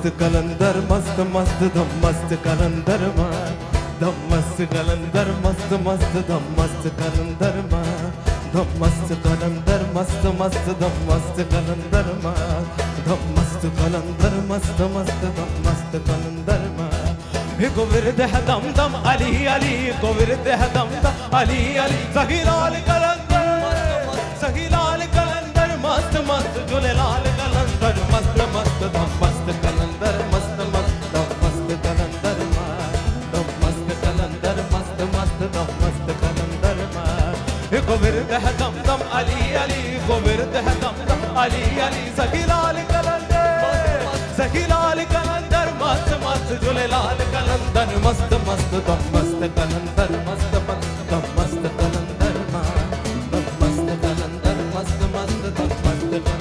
मस्त कलंदर मस्त मस्त दम मस्त कलंदर माँ दम मस्त कलंदर मस्त मस्त दम मस्त कलंदर माँ दम मस्त कलंदर मस्त मस्त दम मस्त कलंदर माँ दम मस्त कलंदर मस्त मस्त दम मस्त कलंदर माँ को विरद है दम दम अली अली को विरद है दम दम अली अली सही लाल कलंदर सही लाल कलंदर मस्त मस्त झूले लाल कलंदर मस्त मस्त दम मस्त कलंदर मस्त मस्त दम मस्त कलंदर माँ दम मस्त कलंदर मस्त मस्त दम मस्त कलंदर माँ को विरद है दम दम अली अली को विरद है दम दम अली अली सही लाल कलंदर सही लाल कलंदर मस्त मस्त झूले लाल कलंदर मस्त मस्त दम मस्त कलंदर मस्त मस्त दम मस्त कलंदर माँ दम मस्त कलंदर मस्त मस्त दम मस्त कलंदर माँ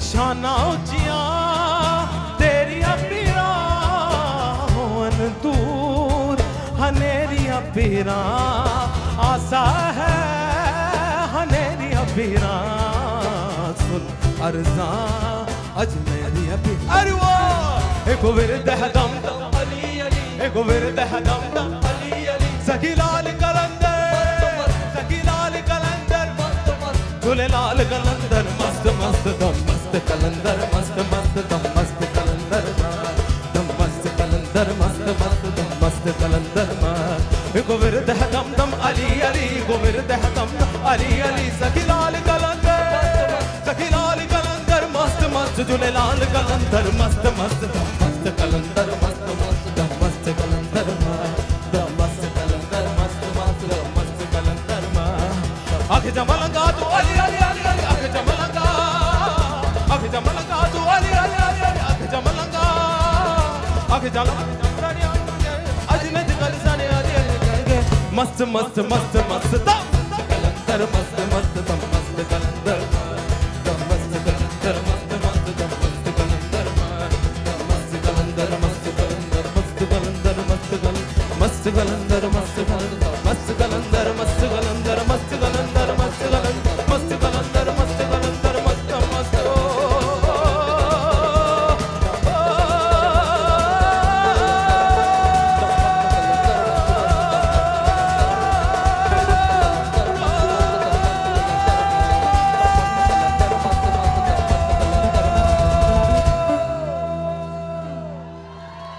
शाना उचिया तेरिया पीरा होन दूर हनेरिया पीरा आसा है हनेरिया पीरा सुन अर्जा अजमेरिया पीरा अरे वो एक विरद है दम दम अली अली एक विरद है दम दम अली अली सखी लाल कलंदर सखी लाल कलंदर मस्त मस्त झूले लाल कलंदर मस्त मस्त दम मस्त कलंदर मस्त मस्त दम मस्त कलंदर दम मस्त कलंदर मस्त मस्त दम मस्त कलंदर को विरद है दम दम अली अली को विरद है दम दम अली अली सखी लाल कलंदर मस्त मस्त झूले लाल कलंदर मस्त मस्त दम मस्त कलंदर मस्त मस्त दम मस्त कलंदर दम मस्त कलंदर मस्त मस्त दम मस्त कलंदर आंख जमलंगा तू अली अली अली अली आंख जमलंगा तू अली अली अली अली आंख जमलंगा अजनत कल सने अली अली करके मस्त मस्त मस्त मस्त दम कलंदर मस्त मस्त दम मस्त कलंदर दम मस्त कलंदर मस्त मस्त दम मस्त कलंदर दम मस्त कलंदर मस्त कलंदर मस्त कलंदर मस्त कलंदर मस्त कलंदर मस्त कलंदर मस्त कलंदर मस्त कलंदर